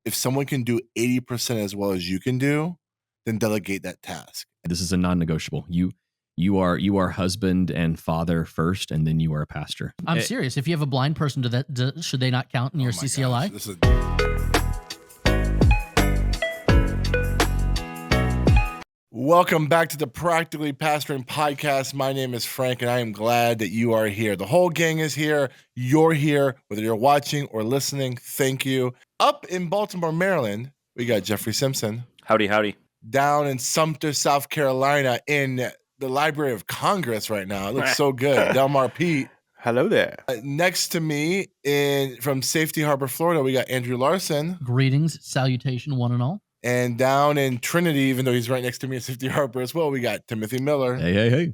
if someone can do 80% as well as you can do, then delegate that task. This is a non-negotiable. You are husband and father first, and then you are a pastor. I'm serious. If you have a blind person, should they not count in your CCLI? Welcome back to the Practically Pastoring Podcast. My name is Frank, and I am glad that you are here. The whole gang is here. You're here. Whether you're watching or listening, thank you. Up in Baltimore, Maryland, we got Jeffrey Simpson. Howdy, howdy. Down in Sumter, South Carolina, in the Library of Congress right now. It looks so good. Delmar Pete. Hello there. Next to me from Safety Harbor, Florida, we got Andrew Larson. Greetings, salutation, one and all. And down in Trinity, even though he's right next to me at Safety Harbor as well, we got Timothy Miller. Hey.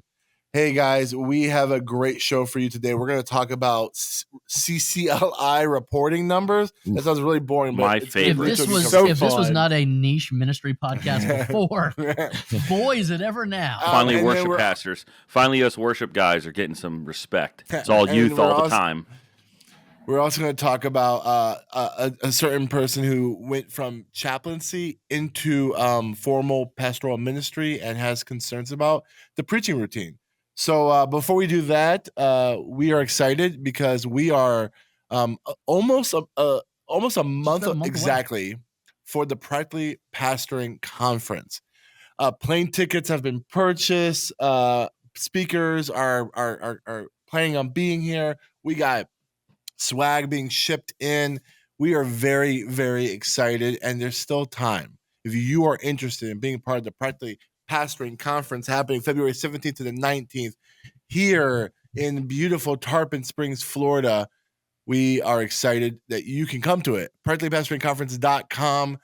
Hey, guys, we have a great show for you today. We're going to talk about CCLI reporting numbers. That sounds really boring. But my favorite. If this was not a niche ministry podcast before, boy, is it ever now. Finally, worship pastors. Finally, us worship guys are getting some respect. It's all youth all the time. We're also going to talk about a certain person who went from chaplaincy into formal pastoral ministry and has concerns about the preaching routine. So before we do that, we are excited because we are almost a month exactly for the Practically Pastoring Conference. Plane tickets have been purchased. Speakers are planning on being here. We got swag being shipped in. We are very, very excited, and there's still time. If you are interested in being part of the Practically Pastoring Conference happening February 17th to the 19th here in beautiful Tarpon Springs, Florida, we are excited that you can come to it. PracticallyPastoringConference.com.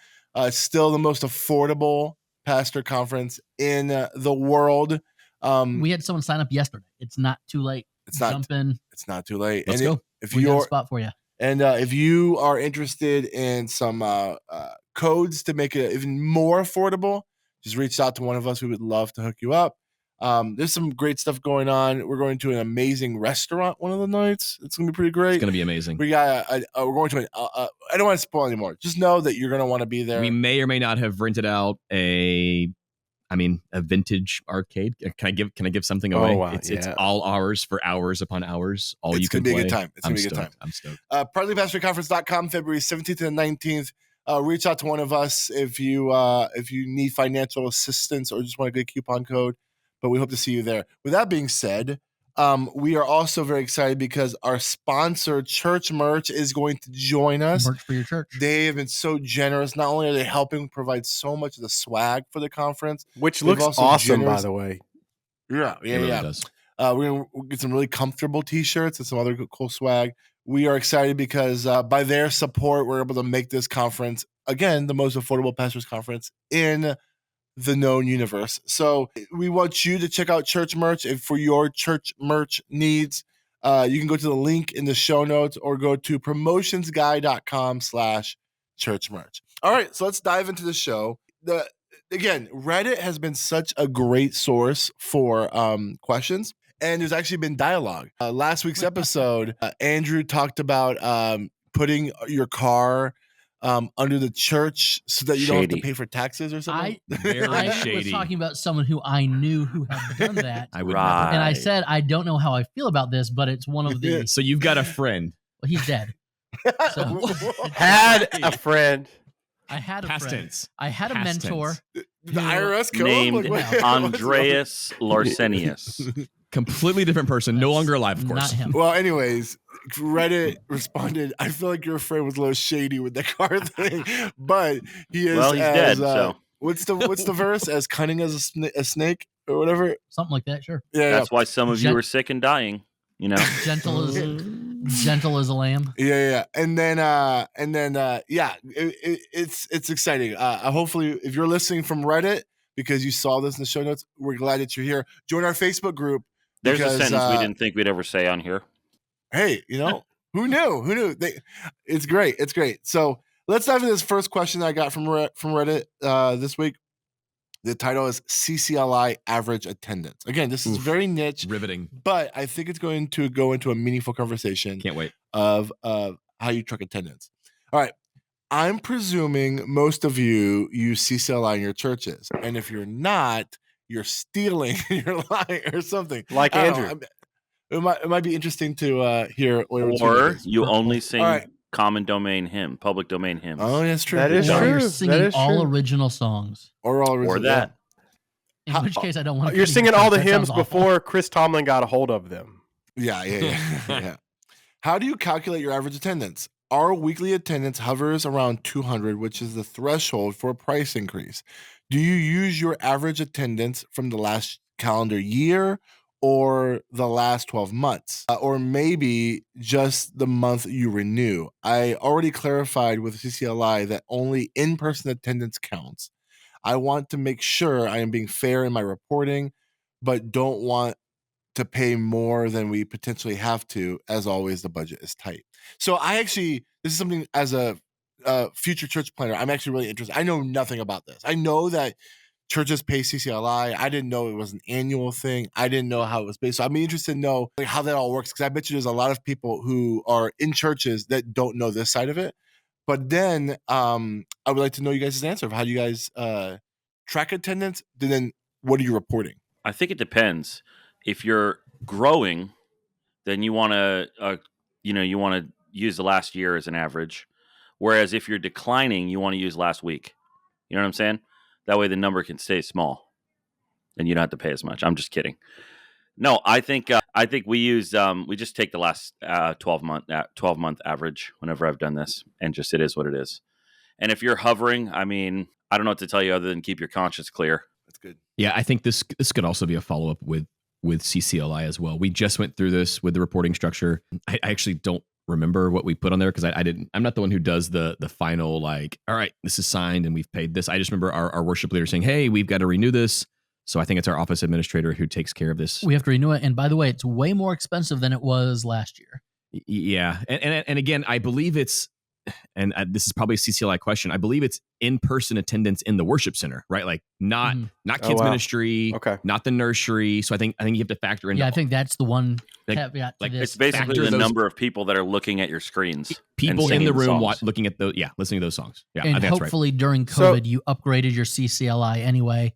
Still the most affordable pastor conference in the world. We had someone sign up yesterday. It's not too late. It's not too late. Let's go. If we got you're a spot for you. And if you are interested in some codes to make it even more affordable, just reach out to one of us. We would love to hook you up. There's some great stuff going on. We're going to an amazing restaurant one of the nights. It's going to be pretty great. It's going to be amazing. We got we're going to I don't want to spoil anymore. Just know that you're going to want to be there. We may or may not have rented out a vintage arcade. Can I give something away? Oh, wow. It's all ours for hours upon hours. It's going to be a good time. It's going to be a good time. I'm stoked. PracticallyPastoringConference.com, February 17th to the 19th. Reach out to one of us if you need financial assistance or just want a good coupon code. But we hope to see you there. With that being said, we are also very excited because our sponsor, Church Merch, is going to join us. Merch for your church. They have been so generous. Not only are they helping provide so much of the swag for the conference, which looks awesome, by the way. Yeah. Really does. We're going to get some really comfortable T-shirts and some other cool swag. We are excited because by their support, we're able to make this conference, again, the most affordable pastors conference in the known universe. So we want you to check out Church Merch. If for your church merch needs, you can go to the link in the show notes or go to promotionsguy.com/church merch. All right, so let's dive into the show. Again, Reddit has been such a great source for questions, and there's actually been dialogue. Last week's episode, Andrew talked about putting your car under the church so that you don't have to pay for taxes or something. I was talking about someone who I knew who had done that. I would And I said, I don't know how I feel about this, but it's one of the... So you've got a friend. Well, he's dead. So, had a friend. I had a Past friend. tense. I had a Past mentor. tense. The IRS kill named him? Like, Andreas Larsenius. Completely different person. No longer alive, of course. Not him. Well, anyways, Reddit responded, I feel like your friend was a little shady with the car thing, but he is. Well, he's dead, so. What's the verse? As cunning as a snake or whatever? Something like that, sure. Yeah. That's why some of you are sick and dying, you know? Gentle as a lamb. Yeah. And then, it's exciting. Hopefully, if you're listening from Reddit, because you saw this in the show notes, we're glad that you're here. Join our Facebook group. There's a sentence we didn't think we'd ever say on here. Hey, who knew? It's great. It's great. So let's dive into this first question that I got from Reddit this week. The title is CCLI average attendance. Again, this is very niche, riveting, but I think it's going to go into a meaningful conversation. Can't wait of how you track attendance. All right. I'm presuming most of you use CCLI in your churches, and if you're not, you're stealing, you're lying, or something. Like I don't know. Andrew. It might be interesting to hear what your Or opinion is. you only sing All right. common domain hymn, public domain hymns. Oh, that's true. That is Or true. you're That singing is all true. original songs. Or all Or original, that. In How- which case, I don't want to. You're singing all the hymns before Chris Tomlin got a hold of them. Yeah. Yeah. How do you calculate your average attendance? Our weekly attendance hovers around 200, which is the threshold for a price increase. Do you use your average attendance from the last calendar year or the last 12 months? Or maybe just the month you renew? I already clarified with CCLI that only in-person attendance counts. I want to make sure I am being fair in my reporting, but don't want to pay more than we potentially have to. As always, the budget is tight. So this is something as a future church planner, I'm actually really interested. I know nothing about this. I know that churches pay CCLI. I didn't know it was an annual thing. I didn't know how it was based. So I'm interested to know like how that all works, because I bet you there's a lot of people who are in churches that don't know this side of it. But then I would like to know you guys' answer of how do you guys track attendance, and then what are you reporting? I think it depends. If you're growing, then you want to, you want to use the last year as an average. Whereas if you're declining, you want to use last week. You know what I'm saying? That way the number can stay small, and you don't have to pay as much. I'm just kidding. No, I think we use we just take the last 12-month average whenever I've done this, and just it is what it is. And if you're hovering, I mean, I don't know what to tell you other than keep your conscience clear. That's good. Yeah, I think this could also be a follow up with CCLI as well. We just went through this with the reporting structure. I actually don't remember what we put on there because I'm not the one who does the final like, all right, this is signed and we've paid this. I just remember our worship leader saying, hey, we've got to renew this. So I think it's our office administrator who takes care of this. We have to renew it, and by the way, it's way more expensive than it was last year. Yeah, and again, I believe it's, and this is probably a CCLI question. I believe it's in-person attendance in the worship center, right? Like not kids ministry, Okay. not the nursery. So I think you have to factor in. Yeah, I think that's the one Like- caveat to like this. It's basically Factor the those- number of people that are looking at your screens. people in singing the the room songs. looking at listening to those songs. Yeah, I and think that's right. hopefully during COVID, So- you upgraded your CCLI anyway,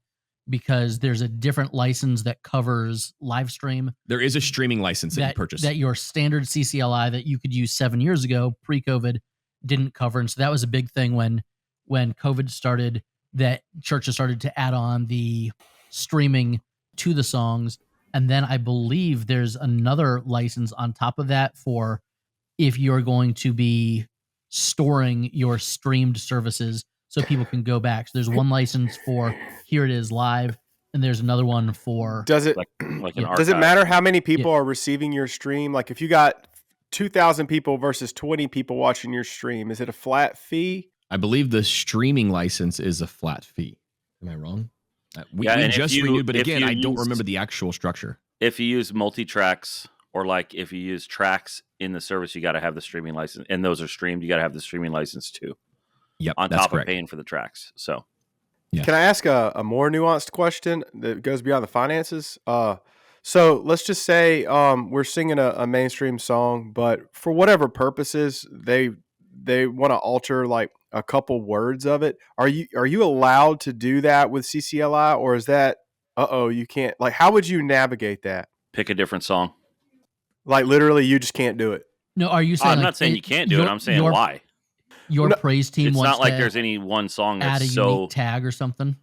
because there's a different license that covers live stream There is a streaming license that you purchase. that your standard CCLI that you could use 7 years ago, pre-COVID, didn't cover. And so that was a big thing when COVID started, that churches started to add on the streaming to the songs. And then I believe there's another license on top of that for if you're going to be storing your streamed services so people can go back. So there's one license for here it is live, and there's another one for Does it like an Yeah. archive. does it matter how many people are receiving your stream? Like if you got 2,000 people versus 20 people watching your stream, is it a flat fee? I believe the streaming license is a flat fee. Am I wrong? We Yeah, and if just you- renewed, but if again, you I don't used- remember the actual structure. If you use multi-tracks, or like if you use tracks in the service, you got to have the streaming license, and those are streamed. You got to have the streaming license too, Yep, on that's top correct. of paying for the tracks. So Yeah. Can I ask a more nuanced question that goes beyond the finances? So let's just say we're singing a mainstream song, but for whatever purposes they want to alter like a couple words of it. Are you allowed to do that with CCLI, or is that you can't? Like, how would you navigate that? pick a different song. Like literally, you just can't do it. no. Are you saying I'm like, not saying you can't do it. I'm saying your, why. Your No, praise team It's wants not like to there's any one song add a that's unique so. tag or something.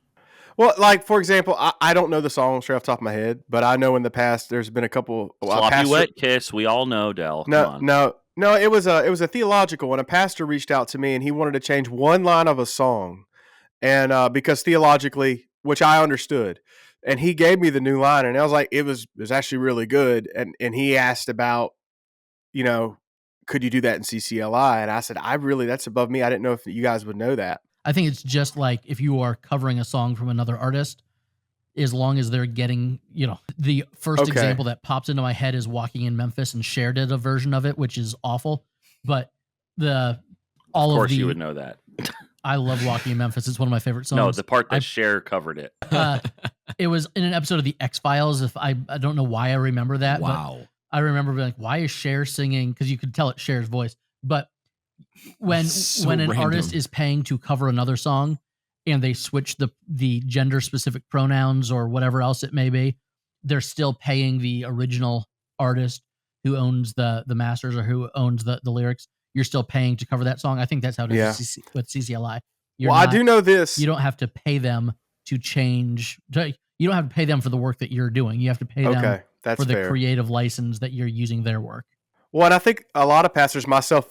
Well, like for example, I don't know the song straight off the top of my head, but I know in the past there's been a couple. Sloppy Wet Kiss, we all know, Dell. Come on. No. It was a theological one. A pastor reached out to me and he wanted to change one line of a song, and because theologically, which I understood, and he gave me the new line, and I was like, it was actually really good, and he asked about, could you do that in CCLI, and I said, that's above me. I didn't know if you guys would know that. I think it's just like if you are covering a song from another artist, as long as they're getting, the first Okay. example that pops into my head is Walking in Memphis, and Cher did a version of it, which is awful. But Of course, you would know that. I love Walking in Memphis. It's one of my favorite songs. No, the part that I- Cher covered it. It was in an episode of the X-Files. If I don't know why I remember that. But Wow. I remember being like, why is Cher singing? Because you could tell it's Cher's voice. But when So when an random. artist is paying to cover another song and they switch the gender specific pronouns or whatever else it may be, they're still paying the original artist who owns the masters or who owns the lyrics. You're still paying to cover that song. I think that's how it is Yeah. with CCLI. You're Well, I not- do know this. You don't have to pay them to change. You don't have to pay them for the work that you're doing. You have to pay them Okay, that's for the fair. creative license that you're using their work. Well, and I think a lot of pastors, myself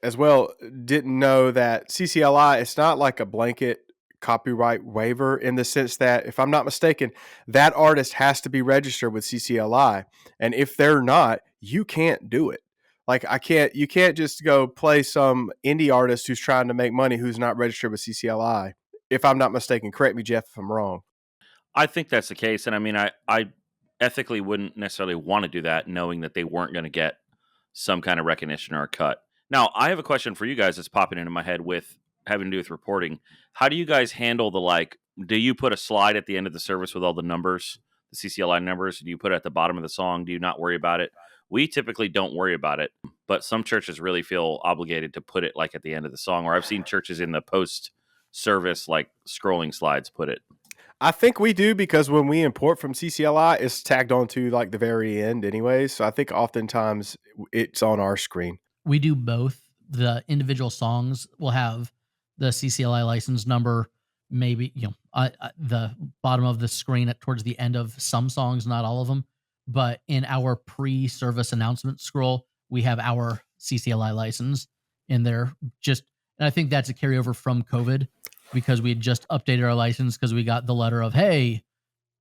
as well, didn't know that CCLI, it's not like a blanket copyright waiver in the sense that, if I'm not mistaken, that artist has to be registered with CCLI. And if they're not, you can't do it. Like you can't just go play some indie artist who's trying to make money who's not registered with CCLI. If I'm not mistaken, correct me, Jeff, if I'm wrong. I think that's the case. And I mean, I ethically wouldn't necessarily want to do that knowing that they weren't going to get some kind of recognition or a cut. Now, I have a question for you guys that's popping into my head with having to do with reporting. How do you guys handle do you put a slide at the end of the service with all the numbers, the CCLI numbers? Do you put it at the bottom of the song? Do you not worry about it? We typically don't worry about it, but some churches really feel obligated to put it like at the end of the song, or I've seen churches in the post service, like scrolling slides, put it. I think we do, because when we import from CCLI, it's tagged onto like the very end anyways. So I think oftentimes it's on our screen. We do both. The individual songs will have the CCLI license number, maybe the bottom of the screen towards the end of some songs, not all of them. But in our pre-service announcement scroll, we have our CCLI license in there. And I think that's a carryover from COVID, because we had just updated our license because we got the letter of, hey,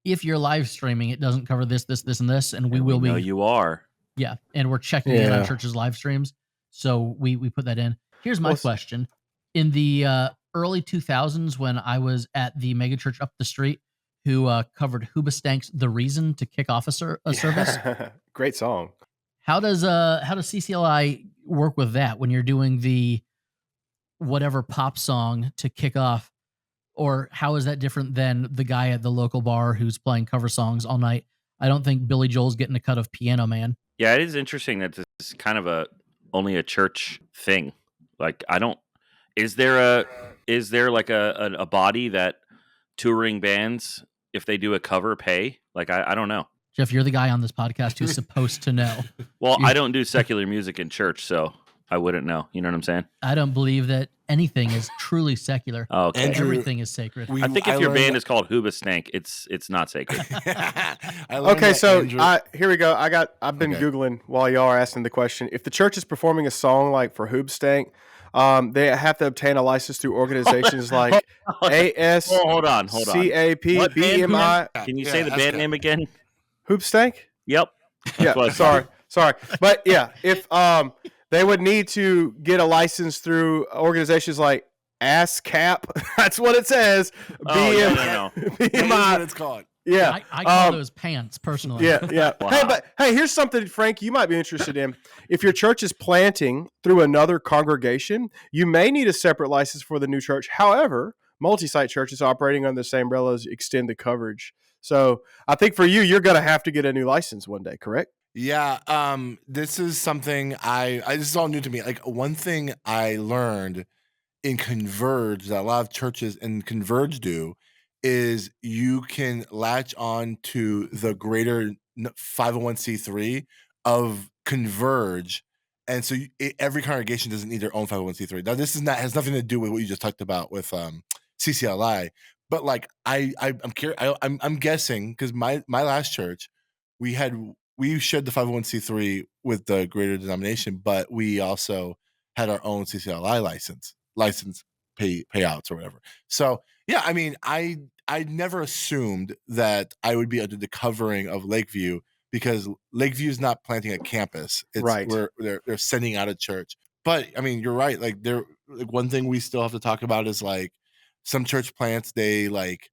if you're live streaming, it doesn't cover this, and this, and we will be. No, you are. Yeah, and we're checking in on Yeah. churches' live streams, so we put that in. Here's my question: in the early 2000s, when I was at the megachurch up the street, who covered Hoobastank's "The Reason" to kick off a service, Great song. how does CCLI work with that when you're doing the whatever pop song to kick off? Or how is that different than the guy at the local bar who's playing cover songs all night? I don't think Billy Joel's getting a cut of Piano Man. Yeah, it is interesting that this is kind of only a church thing. Like, is there like a body that touring bands, if they do a cover, pay? Like, I don't know. Jeff, you're the guy on this podcast who's supposed to know. Well, I don't do secular music in church, so I wouldn't know. You know what I'm saying? I don't believe that anything is truly secular. Oh, okay. Andrew, Everything is sacred. I think if your band is called Hoobastank, it's not sacred. Okay, so here we go. I've been Okay. Googling while y'all are asking the question. If the church is performing a song like for Hoobastank, they have to obtain a license through organizations like AS, Hold on. CAP, What band BMI, Can you say the band name again? Hoopstank? Yep. Yeah, what I sorry. But yeah, if they would need to get a license through organizations like ASCAP, that's what it says. Oh, no. That is BMI. what it's called. Yeah. I call those pants personally. Yeah. Wow. Hey, here's something, Frank, you might be interested in. If your church is planting through another congregation, you may need a separate license for the new church. However, multi-site churches operating under the same umbrellas extend the coverage. So I think for you, you're going to have to get a new license one day, correct? Yeah, this is something this is all new to me. Like, one thing I learned in Converge that a lot of churches in Converge do is you can latch on to the greater 501c3 of Converge, and so every congregation doesn't need their own 501c3. Now, this has nothing to do with what you just talked about with CCLI, but like I'm curious. I'm guessing because my last church, we shared the 501c3 with the greater denomination, but we also had our own CCLI license payouts or whatever. So yeah, I mean, I never assumed that I would be under the covering of Lakeview, because Lakeview is not planting a campus. It's Right. where they're sending out a church. But I mean, you're right. Like, one thing we still have to talk about is like some church plants, they like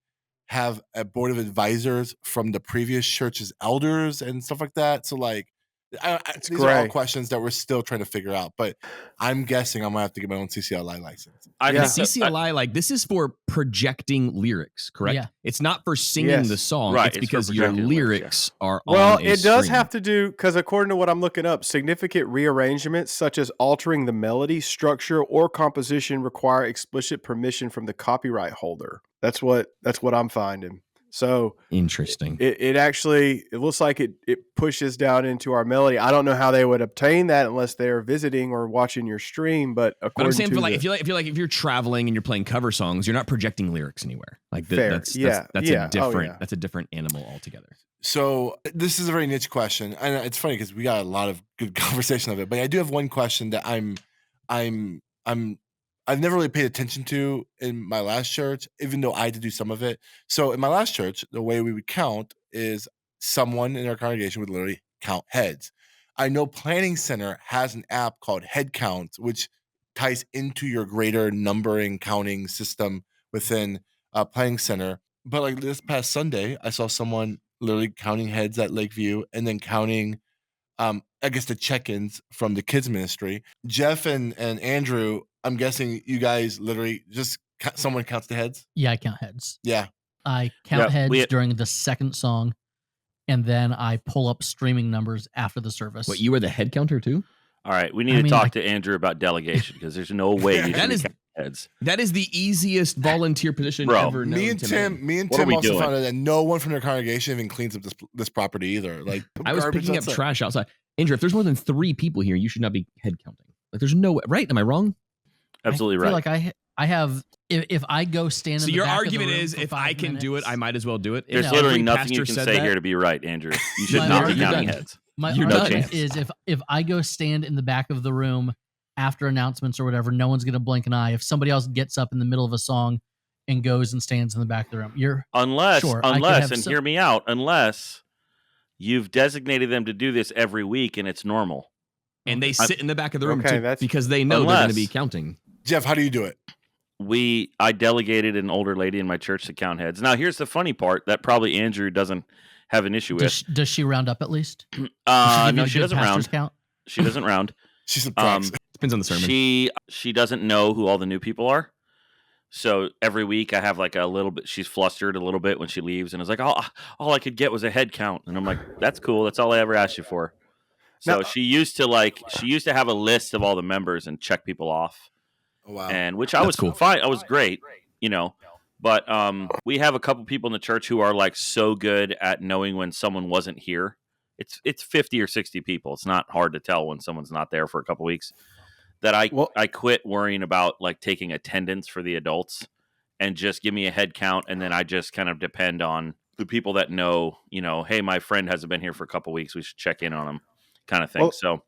have a board of advisors from the previous church's elders and stuff like that. So like These are all questions that we're still trying to figure out, but I'm guessing I'm gonna have to get my own CCLI license. CCLI, like this is for projecting lyrics, correct? Yeah. It's not for singing the song. Right, It's it's because for your projecting lyrics are Well, on a it does stream. have to do, because according to what I'm looking up, significant rearrangements such as altering the melody, structure, or composition require explicit permission from the copyright holder. That's what I'm finding. So Interesting. it actually, it looks like it pushes down into our melody. I don't know how they would obtain that unless they're visiting or watching your stream. But according But I'm saying, to if you're traveling and you're playing cover songs, you're not projecting lyrics anywhere. Like Fair. that's Yeah. a Yeah. different Oh, yeah. that's a different animal altogether. So this is a very niche question, and it's funny because we got a lot of good conversation of it. But I do have one question that I've never really paid attention to in my last church, even though I had to do some of it. So in my last church, the way we would count is someone in our congregation would literally count heads. I know Planning Center has an app called Head Count, which ties into your greater numbering counting system within Planning Center. But like this past Sunday, I saw someone literally counting heads at Lakeview and then counting I guess the check-ins from the kids ministry. Jeff and Andrew, I'm guessing you guys literally just someone counts the heads. Yeah, I count heads. Yeah. I count heads during the second song, and then I pull up streaming numbers after the service. What, you were the head counter too? All right, we need to talk to Andrew about delegation because there's no way you can count heads. That is the easiest volunteer position ever known me and to Tim man. also found out that no one from their congregation even cleans up this property either. Like I was picking up trash outside. Andrew, if there's more than 3 people here, you should not be head counting. Like there's no way, right? Am I wrong? Absolutely I feel right. like I have if I go stand. So in the your back argument of the room is for if 5 I can minutes, do it, I might as well do it. There's If literally every nothing you pastor can said say that, here to be right, Andrew. You should My not be argument- counting heads. My You're argument not. is if I go stand in the back of the room after announcements or whatever, no one's gonna blink an eye. If somebody else gets up in the middle of a song and goes and stands in the back of the room, unless and hear me out, unless you've designated them to do this every week and it's normal. and they sit in the back of the room Okay, too, that's- because they know they're going to be counting. Jeff, how do you do it? I delegated an older lady in my church to count heads. Now, here's the funny part that probably Andrew doesn't have an issue with. does she round up at least? No, she doesn't round. Count? She doesn't round. She subtracts. Depends on the sermon. She doesn't know who all the new people are. So every week I have like a little bit. She's flustered a little bit when she leaves, and it's like, all I could get was a head count, and I'm like, that's cool. That's all I ever asked you for. So Now- she used to have a list of all the members and check people off. Oh, wow. And which I was cool. fine. I was great, But we have a couple people in the church who are like so good at knowing when someone wasn't here. It's 50 or 60 people. It's not hard to tell when someone's not there for a couple weeks. That I quit worrying about like taking attendance for the adults and just give me a head count, and then I just kind of depend on the people that know, hey, my friend hasn't been here for a couple weeks. We should check in on them, kind of thing. Well, So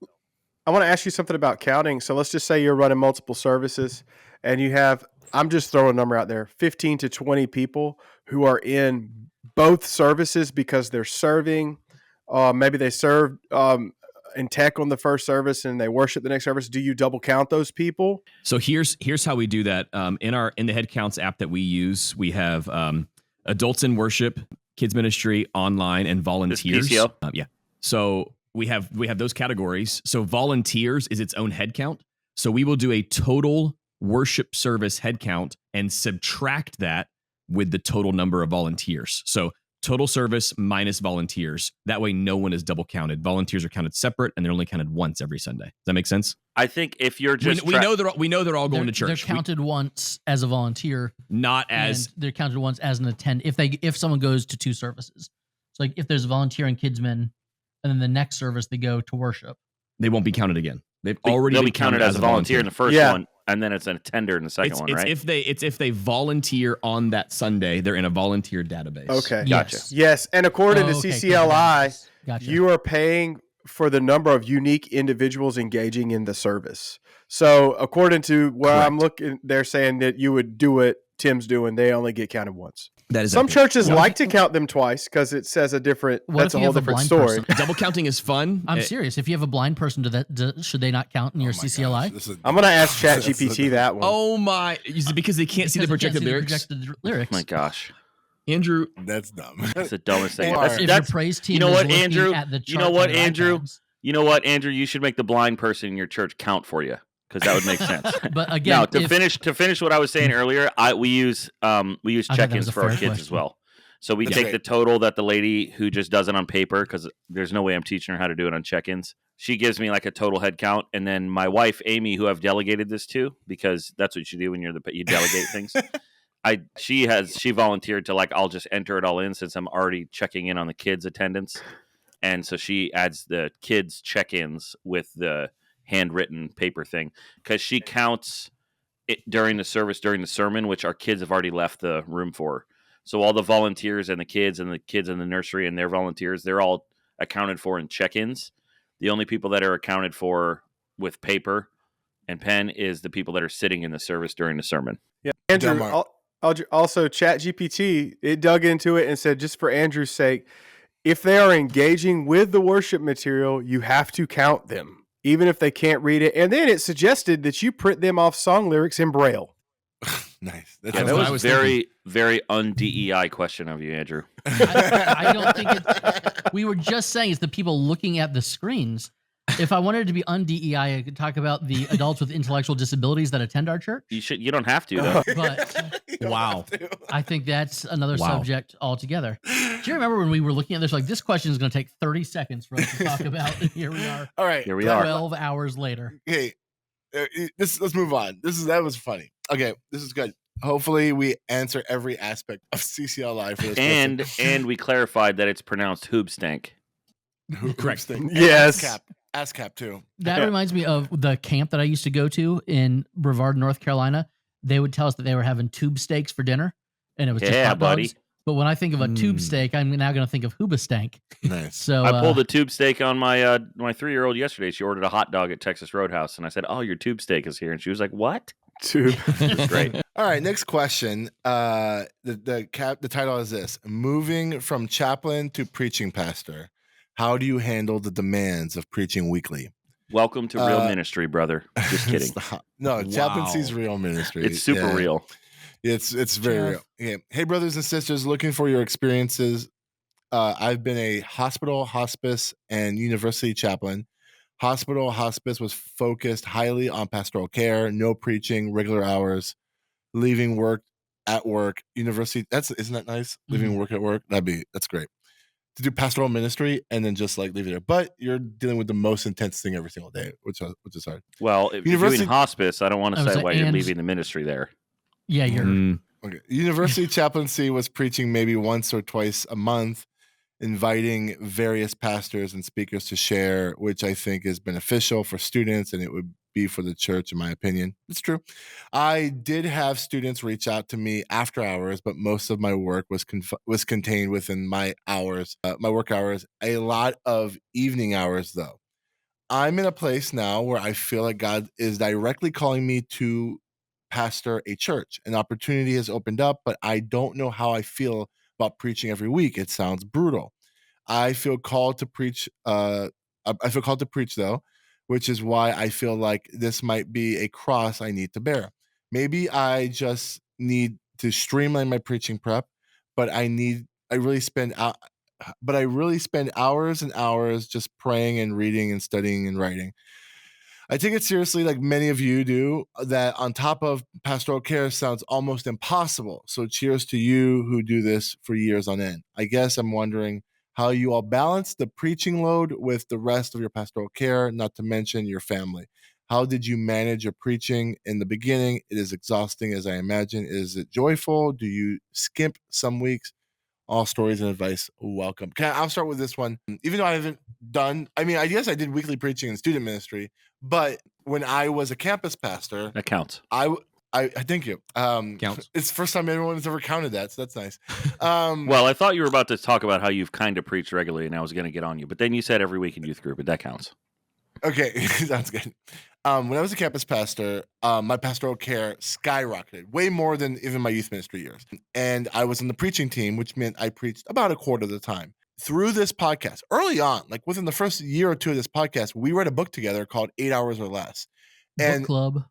I want to ask you something about counting. So let's just say you're running multiple services and you have, I'm just throwing a number out there, 15 to 20 people who are in both services because they're serving. Maybe they served in tech on the first service and they worship the next service. Do you double count those people? So here's how we do that. In the Head Counts app that we use, we have adults in worship, kids ministry, online, and volunteers. This PCO? Yeah. So we have those categories. So volunteers is its own head count. So we will do a total worship service head count and subtract that with the total number of volunteers. So total service minus volunteers. That way no one is double counted. Volunteers are counted separate and they're only counted once every Sunday. Does that make sense? I think if you're just we know they're all going to church. They're counted once as a volunteer, not as and they're counted once as an attend. If someone goes to 2 services, so like if there's a volunteer in Kidsmen, and then the next service they go to worship, they won't be counted again. They'll be counted as a volunteer in the first one, and then it's an attender in the second one, right? If they volunteer on that Sunday, they're in a volunteer database. Okay. Gotcha. Yes. And according to CCLI, gotcha. you are paying for the number of unique individuals engaging in the service. So according to where I'm looking, they're saying that you would do what Tim's doing. They only get counted once. That is Some accurate. churches like to count them twice because it says a different. What That's if a you whole have a different blind story. person? Double counting is fun. I'm serious. If you have a blind person, should they not count in your Oh my CCLI? gosh, I'm going to ask ChatGPT that one. Oh my! Is it because they can't see the projected lyrics? Oh my gosh, Andrew, That's dumb. that's the dumbest thing. Or- If your praise team you know is what, looking Andrew? at the You know chart what, on their Andrew? iPads, You know what, Andrew? You should make the blind person in your church count for you, because that would make sense. But again, Now, to finish what I was saying earlier, we use check-ins for our kids question as well. So we That's take great. the total that the lady who just does it on paper, because there's no way I'm teaching her how to do it on check-ins. She gives me like a total head count, and then my wife Amy, who I've delegated this to, because that's what you do when you delegate things. She volunteered to, like, I'll just enter it all in since I'm already checking in on the kids' attendance, and so she adds the kids' check-ins with the handwritten paper thing, because she counts it during the service, during the sermon, which our kids have already left the room for. So all the volunteers and the kids in the nursery and their volunteers, they're all accounted for in check-ins. The only people that are accounted for with paper and pen is the people that are sitting in the service during the sermon. Yeah, Andrew. Delmar. Also, ChatGPT, it dug into it and said, just for Andrew's sake, if they are engaging with the worship material, you have to count them, even if they can't read it. And then it suggested that you print them off song lyrics in Braille. Nice. Yeah, that was very, very un-DEI question of you, Andrew. I don't think we were just saying it's the people looking at the screens. If I wanted it to be un-DEI, I could talk about the adults with intellectual disabilities that attend our church. You don't have to, though. But You don't Wow. have to. I think that's another Wow. subject altogether. Do you remember when we were looking at this? Like, this question is going to take 30 seconds for us to talk about, and here we are, All right. Here we are. 12 hours later. Okay. Let's move on. That was funny. Okay, this is good. Hopefully, we answer every aspect of CCLI for this. And we clarified that it's pronounced hoobstank. Correct. Yes. ASCAP too. That reminds me of the camp that I used to go to in Brevard, North Carolina. They would tell us that they were having tube steaks for dinner, and it was just Yeah, hot dogs. buddy. But when I think of a tube steak, I'm now going to think of hoobastank. Nice. So I pulled a tube steak on my 3-year-old yesterday. She ordered a hot dog at Texas Roadhouse, and I said, "Oh, your tube steak is here," and she was like, "What?" Tube. It's great. All right, next question. The title is this: Moving from chaplain to preaching pastor. How do you handle the demands of preaching weekly? Welcome to real ministry, brother. Just kidding. Stop. No, chaplaincy's real ministry. It's super Yeah. real. It's very real. Yeah. Hey, brothers and sisters, looking for your experiences. I've been a hospital, hospice, and university chaplain. Hospital, hospice was focused highly on pastoral care, no preaching, regular hours, leaving work at work. University, isn't that nice? Leaving work at work, that's great. To do pastoral ministry and then just like leave it there, but you're dealing with the most intense thing every single day, which is hard. Well, if you're doing hospice, I don't want I to was say like, why you're and- leaving the ministry there. yeah, you're Okay. University chaplaincy was preaching maybe once or twice a month, inviting various pastors and speakers to share, which I think is beneficial for students and it would be for the church, in my opinion. It's true. I did have students reach out to me after hours, but most of my work was contained within my hours, my work hours. A lot of evening hours, though. I'm in a place now where I feel like God is directly calling me to pastor a church. An opportunity has opened up, but I don't know how I feel about preaching every week. It sounds brutal. I feel called to preach. I feel called to preach, though, which is why I feel like this might be a cross I need to bear. Maybe I just need to streamline my preaching prep, but I really spend hours and hours just praying and reading and studying and writing. I take it seriously, like many of you do, that on top of pastoral care sounds almost impossible. So cheers to you who do this for years on end. I guess I'm wondering how you all balance the preaching load with the rest of your pastoral care, not to mention your family. How did you manage your preaching in the beginning? It is exhausting, as I imagine. Is it joyful? Do you skimp some weeks? All stories and advice welcome. I'll start with this one. Even though I haven't done, I guess I did weekly preaching in student ministry, but when I was a campus pastor, That counts. I thank you. Counts. It's the first time anyone has ever counted that, so that's nice. Well, I thought you were about to talk about how you've kind of preached regularly, and I was going to get on you, but then you said every week in youth group, but that counts. Okay, sounds good. When I was a campus pastor, my pastoral care skyrocketed, way more than even my youth ministry years. And I was on the preaching team, which meant I preached about a quarter of the time. Through this podcast, early on, like within the first year or two of this podcast, we read a book together called 8 Hours or Less. book club.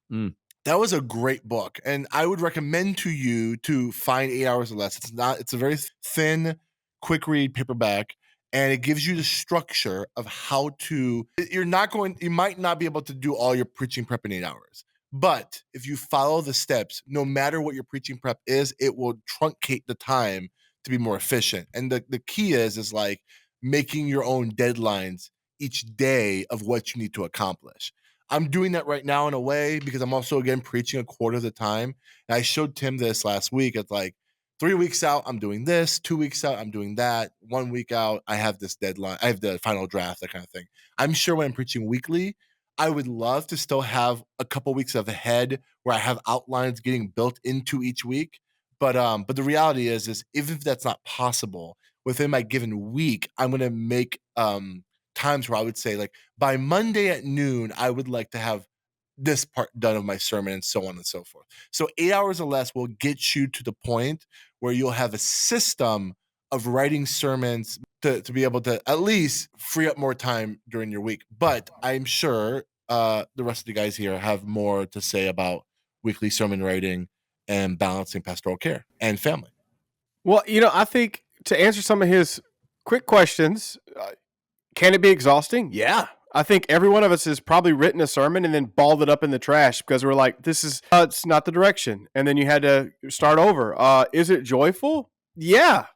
That was a great book. And I would recommend to you to find 8 Hours or Less. It's a very thin, quick read paperback. and it gives you the structure of how to. You might not be able to do all your preaching prep in 8 hours, but if you follow the steps, no matter what your preaching prep is, it will truncate the time to be more efficient. And the key is like making your own deadlines each day of what you need to accomplish. I'm doing that right now in a way because I'm also, again, preaching a quarter of the time. And I showed Tim this last week. It's like 3 weeks out, I'm doing this. 2 weeks out, I'm doing that. 1 week out, I have this deadline. I have the final draft, that kind of thing. I'm sure when I'm preaching weekly, I would love to still have a couple weeks of ahead where I have outlines getting built into each week. But the reality is even if that's not possible, within my given week, I'm going to make times where I would say, like, by Monday at noon, I would like to have this part done of my sermon, and so on and so forth. So 8 hours or less will get you to the point where you'll have a system of writing sermons to be able to at least free up more time during your week. But I'm sure the rest of the guys here have more to say about weekly sermon writing and balancing pastoral care and family. Well, I think to answer some of his quick questions, can it be exhausting? Yeah. I think every one of us has probably written a sermon and then balled it up in the trash because we're like, this is, it's not the direction. And then you had to start over. Is it joyful? Yeah.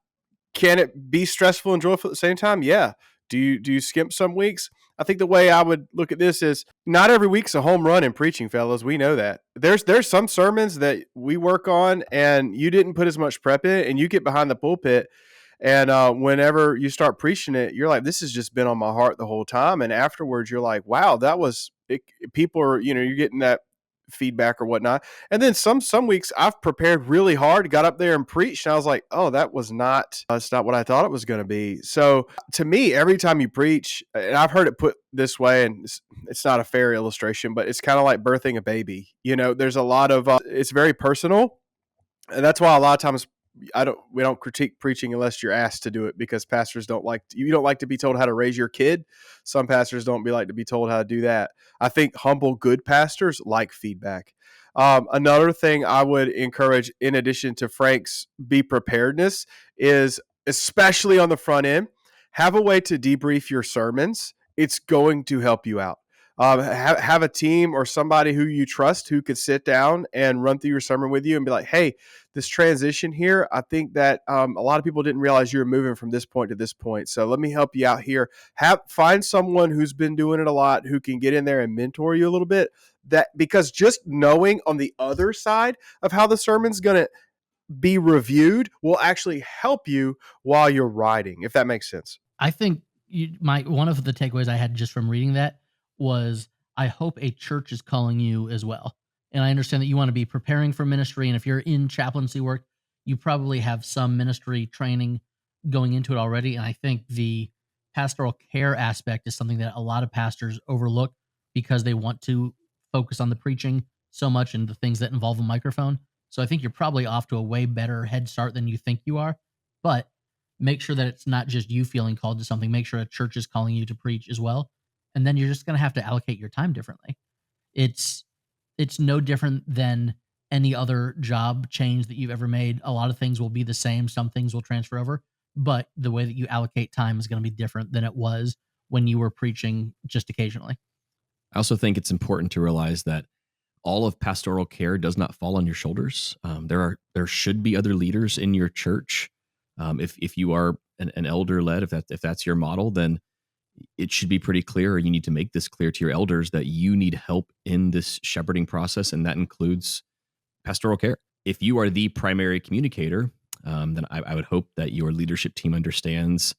Can it be stressful and joyful at the same time? Yeah. Do you skimp some weeks? I think the way I would look at this is not every week's a home run in preaching, fellas. We know that. There's some sermons that we work on and you didn't put as much prep in and you get behind the pulpit. And whenever you start preaching it, you're like, this has just been on my heart the whole time. And afterwards, you're like, wow, that was it. People are, you're getting that feedback or whatnot. And then some weeks I've prepared really hard, got up there and preached. And I was like, oh, that's not what I thought it was going to be. So to me, every time you preach, and I've heard it put this way, and it's not a fair illustration, but it's kind of like birthing a baby. There's a lot of, it's very personal. And that's why a lot of times we don't critique preaching unless you're asked to do it, because pastors don't like to be told how to raise your kid. Some pastors don't like to be told how to do that. I think humble, good pastors like feedback. Another thing I would encourage, in addition to Frank's be preparedness, is especially on the front end, have a way to debrief your sermons. It's going to help you out. Have a team or somebody who you trust who could sit down and run through your sermon with you and be like, hey, this transition here, I think that a lot of people didn't realize you were moving from this point to this point. So let me help you out here. Find someone who's been doing it a lot who can get in there and mentor you a little bit. Because just knowing on the other side of how the sermon's going to be reviewed will actually help you while you're writing, if that makes sense. I think one of the takeaways I had just from reading that was, I hope a church is calling you as well. And I understand that you want to be preparing for ministry. And if you're in chaplaincy work, you probably have some ministry training going into it already. And I think the pastoral care aspect is something that a lot of pastors overlook because they want to focus on the preaching so much and the things that involve a microphone. So I think you're probably off to a way better head start than you think you are. But make sure that it's not just you feeling called to something. Make sure a church is calling you to preach as well. And then you're just going to have to allocate your time differently. It's no different than any other job change that you've ever made. A lot of things will be the same. Some things will transfer over, but the way that you allocate time is going to be different than it was when you were preaching just occasionally. I also think it's important to realize that all of pastoral care does not fall on your shoulders. There should be other leaders in your church. If you are an elder led, if that's your model, then it should be pretty clear, or you need to make this clear to your elders, that you need help in this shepherding process, and that includes pastoral care. If you are the primary communicator, then I would hope that your leadership team understands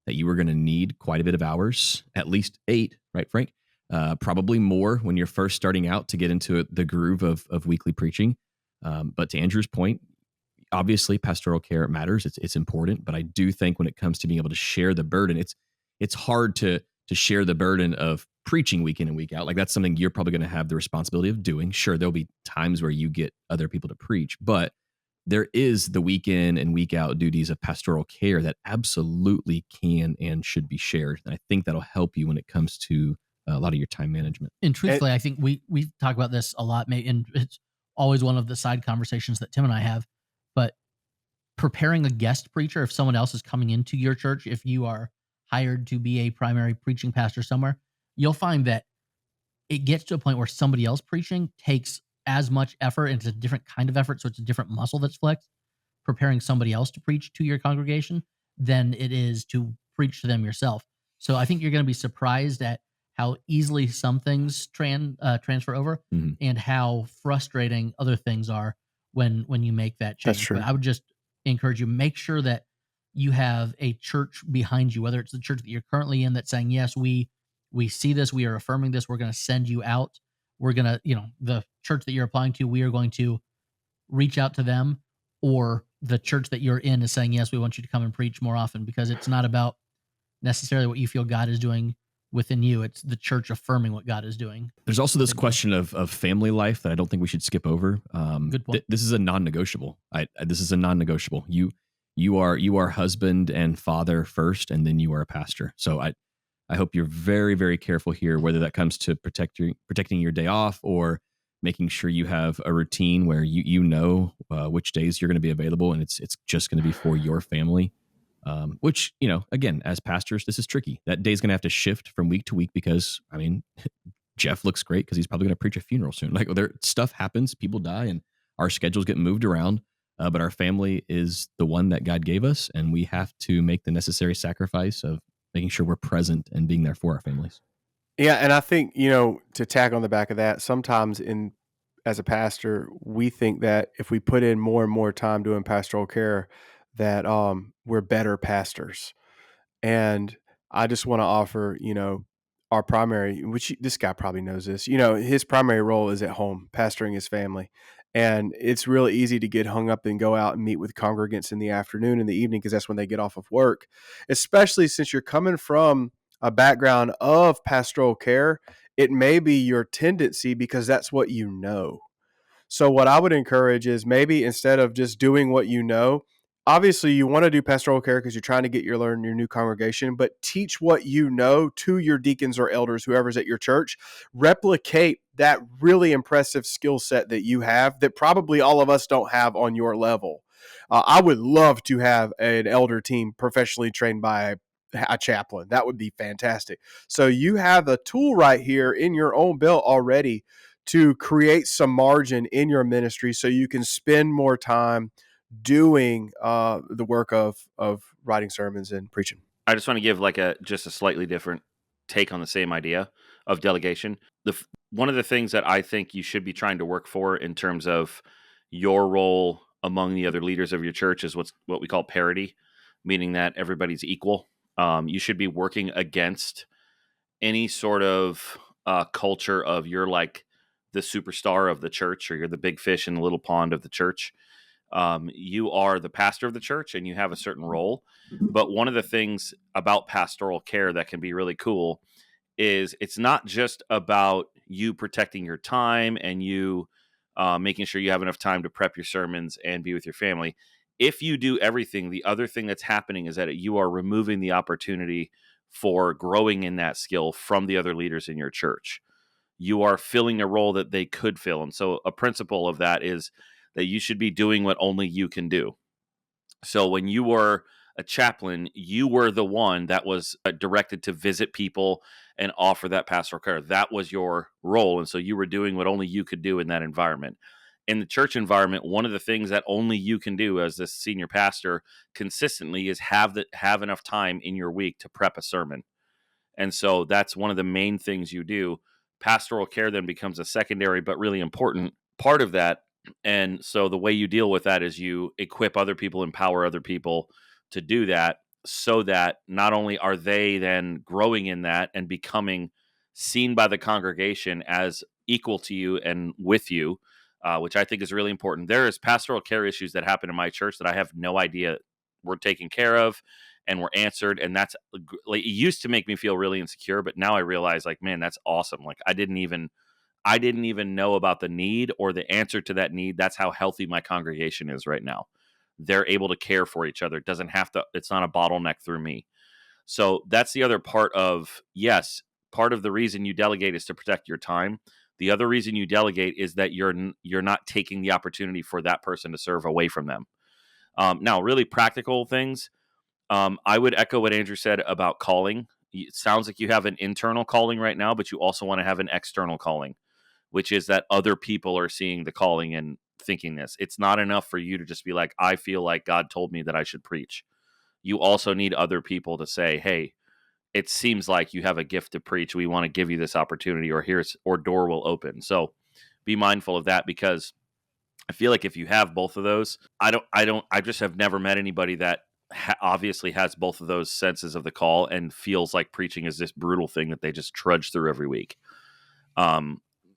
that you are going to need quite a bit of hours, at least 8, right, Frank? Probably more when you're first starting out to get into the groove of weekly preaching. But to Andrew's point, obviously pastoral care matters. It's important, but I do think when it comes to being able to share the burden, it's hard to share the burden of preaching week in and week out. Like, that's something you're probably going to have the responsibility of doing. Sure, there'll be times where you get other people to preach, but there is the week in and week out duties of pastoral care that absolutely can and should be shared. And I think that'll help you when it comes to a lot of your time management. And truthfully, I think we talk about this a lot, and it's always one of the side conversations that Tim and I have. But preparing a guest preacher, if someone else is coming into your church, if you are hired to be a primary preaching pastor somewhere, you'll find that it gets to a point where somebody else preaching takes as much effort, and it's a different kind of effort, so it's a different muscle that's flexed, preparing somebody else to preach to your congregation than it is to preach to them yourself. So I think you're going to be surprised at how easily some things transfer over, Mhm. and how frustrating other things are when you make that That's change. true. But I would just encourage you, make sure that you have a church behind you, whether it's the church that you're currently in that's saying, yes, we see this, we are affirming this, we're going to send you out. We're going to, the church that you're applying to, we are going to reach out to them, or the church that you're in is saying, yes, we want you to come and preach more often, because it's not about necessarily what you feel God is doing within you. It's the church affirming what God is doing. There's also this within you. question of family life that I don't think we should skip over. Good point. This is a non-negotiable. This is a non-negotiable. You are husband and father first, and then you are a pastor. So I hope you're very, very careful here, whether that comes to protecting your day off, or making sure you have a routine where you know which days you're going to be available, and it's just going to be for your family. Which, again, as pastors, this is tricky. That day's going to have to shift from week to week because, I mean, Jeff looks great because he's probably going to preach a funeral soon. Like, stuff happens, people die, and our schedules get moved around. But our family is the one that God gave us, and we have to make the necessary sacrifice of making sure we're present and being there for our families. Yeah, and I think, to tack on the back of that, sometimes as a pastor, we think that if we put in more and more time doing pastoral care, that we're better pastors. And I just want to offer, our primary, which this guy probably knows this, his primary role is at home, pastoring his family. And it's really easy to get hung up and go out and meet with congregants in the afternoon and the evening, because that's when they get off of work, especially since you're coming from a background of pastoral care. It may be your tendency because that's what you know. So what I would encourage is, maybe instead of just doing what you know, obviously you want to do pastoral care because you're trying to learn your new congregation, but teach what you know to your deacons or elders, whoever's at your church. Replicate that really impressive skill set that you have that probably all of us don't have on your level. I would love to have an elder team professionally trained by a chaplain. That would be fantastic. So you have a tool right here in your own belt already to create some margin in your ministry so you can spend more time doing the work of writing sermons and preaching. I just want to give just a slightly different take on the same idea of delegation. One of the things that I think you should be trying to work for in terms of your role among the other leaders of your church is what we call parity, meaning that everybody's equal. You should be working against any sort of culture of you're like the superstar of the church, or you're the big fish in the little pond of the church. You are the pastor of the church and you have a certain role. But one of the things about pastoral care that can be really cool is it's not just about you protecting your time and you making sure you have enough time to prep your sermons and be with your family. If you do everything, the other thing that's happening is that you are removing the opportunity for growing in that skill from the other leaders in your church. You are filling a role that they could fill. And so a principle of that is that you should be doing what only you can do. So when you were a chaplain, you were the one that was directed to visit people and offer that pastoral care. That was your role. And so you were doing what only you could do in that environment. In the church environment, one of the things that only you can do as this senior pastor consistently is have enough time in your week to prep a sermon. And so that's one of the main things you do. Pastoral care then becomes a secondary but really important part of that. And so the way you deal with that is you equip other people, empower other people to do that, so that not only are they then growing in that and becoming seen by the congregation as equal to you and with you, which I think is really important. There is pastoral care issues that happen in my church that I have no idea were taken care of and were answered. And that's like, it used to make me feel really insecure, but now I realize, like, man, that's awesome. Like I didn't even know about the need or the answer to that need. That's how healthy my congregation is right now. They're able to care for each other. It doesn't have to, it's not a bottleneck through me. So that's the other part of, yes, part of the reason you delegate is to protect your time. The other reason you delegate is that you're not taking the opportunity for that person to serve away from them. Now, really practical things. I would echo what Andrew said about calling. It sounds like you have an internal calling right now, but you also want to have an external calling, which is that other people are seeing the calling and thinking this. It's not enough for you to just be like, I feel like God told me that I should preach. You also need other people to say, hey, it seems like you have a gift to preach. We want to give you this opportunity, or door will open. So be mindful of that, because I feel like if you have both of those, I just have never met anybody that obviously has both of those senses of the call and feels like preaching is this brutal thing that they just trudge through every week.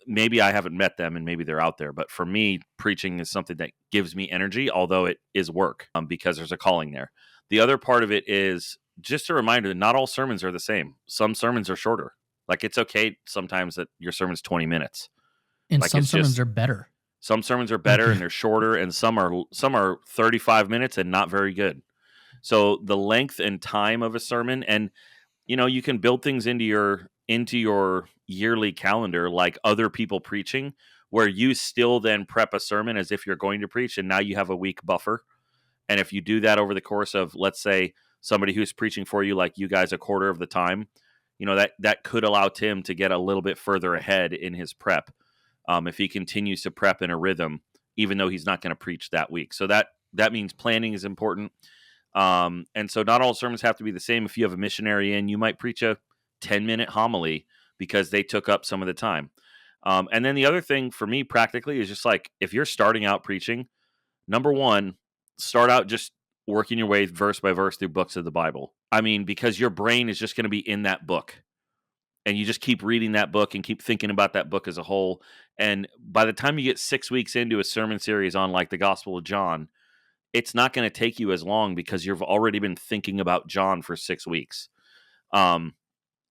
Maybe I haven't met them and maybe they're out there, but for me, preaching is something that gives me energy, although it is work, because there's a calling there. The other part of it is just a reminder that not all sermons are the same. Some sermons are shorter. Like, it's okay sometimes that your sermon's 20 minutes. And Like, some it's sermons just- are better. Some sermons are better and they're shorter, and some are 35 minutes and not very good. So the length and time of a sermon, and you can build things into your yearly calendar, like other people preaching, where you still then prep a sermon as if you're going to preach, and now you have a week buffer. And if you do that over the course of, let's say, somebody who's preaching for you, like you guys, a quarter of the time, that could allow Tim to get a little bit further ahead in his prep, if he continues to prep in a rhythm, even though he's not going to preach that week. So that means planning is important. And so not all sermons have to be the same. If you have a missionary in, you might preach a 10-minute homily because they took up some of the time. And then the other thing for me practically is just like, if you're starting out preaching, number one, start out just working your way verse by verse through books of the Bible. I mean, because your brain is just going to be in that book. And you just keep reading that book and keep thinking about that book as a whole. And by the time you get 6 weeks into a sermon series on, like, the Gospel of John, it's not going to take you as long because you've already been thinking about John for 6 weeks. And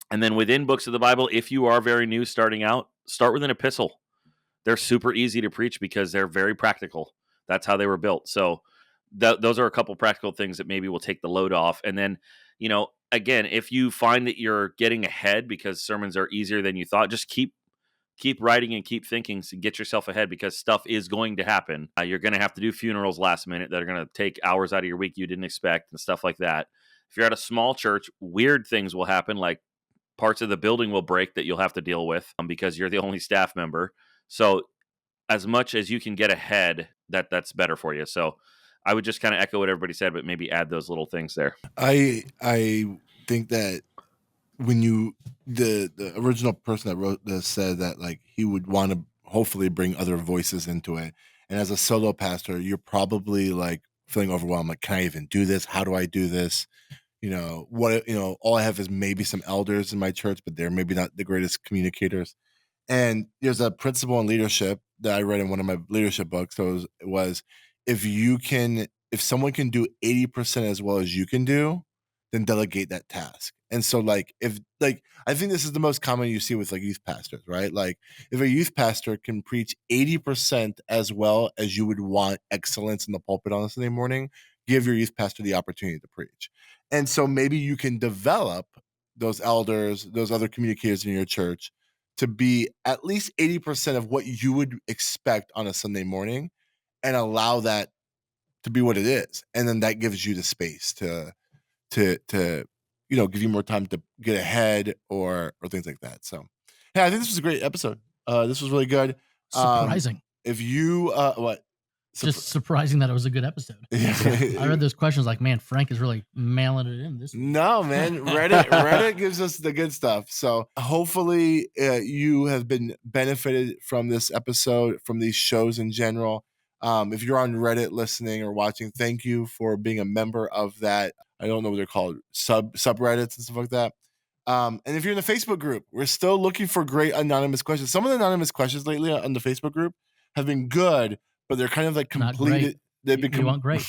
then within books of the Bible, if you are very new starting out, start with an epistle. They're super easy to preach because they're very practical. That's how they were built. So those are a couple practical things that maybe will take the load off. And then, again, if you find that you're getting ahead because sermons are easier than you thought, just keep writing and keep thinking to get yourself ahead, because stuff is going to happen. You're going to have to do funerals last minute that are going to take hours out of your week you didn't expect and stuff like that. If you're at a small church, weird things will happen, like parts of the building will break that you'll have to deal with because you're the only staff member. So as much as you can get ahead, that's better for you. So I would just kind of echo what everybody said, but maybe add those little things there. I think that when the original person that wrote this said that, like, he would want to hopefully bring other voices into it. And as a solo pastor, you're probably like feeling overwhelmed. Like, can I even do this? How do I do this? All I have is maybe some elders in my church, but they're maybe not the greatest communicators. And there's a principle in leadership that I read in one of my leadership books. So it was if someone can do 80% as well as you can do, then delegate that task. And so, like, I think this is the most common you see with, like, youth pastors, right? Like, if a youth pastor can preach 80% as well as you would want excellence in the pulpit on a Sunday morning, give your youth pastor the opportunity to preach. And so maybe you can develop those elders, those other communicators in your church, to be at least 80% of what you would expect on a Sunday morning, and allow that to be what it is. And then that gives you the space to give you more time to get ahead or things like that. So, yeah, I think this was a great episode. This was really good. Surprising. If you Just surprising that it was a good episode. I read those questions like, man, Frank is really mailing it in this week. No, man, Reddit gives us the good stuff. So hopefully you have been benefited from this episode, from these shows in general. If you're on Reddit listening or watching, thank you for being a member of that. I don't know what they're called, subreddits and stuff like that. And if you're in the Facebook group, we're still looking for great anonymous questions. Some of the anonymous questions lately on the Facebook group have been good, but they're kind of like completed. They've become, you want great.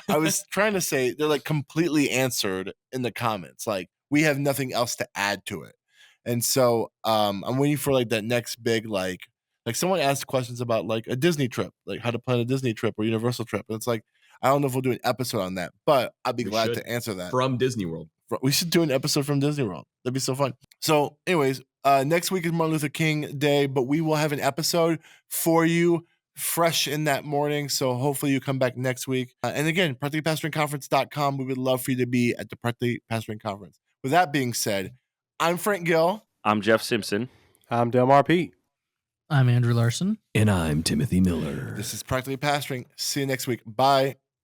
I was trying to say they're like completely answered in the comments. Like, we have nothing else to add to it. And so I'm waiting for like that next big, like someone asked questions about like a Disney trip, like how to plan a Disney trip or Universal trip. And it's like, I don't know if we'll do an episode on that, but I'd be glad to answer that. From Disney World. We should do an episode from Disney World. That'd be so fun. So anyways, next week is Martin Luther King Day, but we will have an episode for you fresh in that morning. So hopefully you come back next week. And again, practicallypastoringconference.com. We would love for you to be at the Practically Pastoring Conference. With that being said, I'm Frank Gill. I'm Jeff Simpson. I'm Delmar Pete. I'm Andrew Larson. And I'm Timothy Miller. This is Practically Pastoring. See you next week. Bye.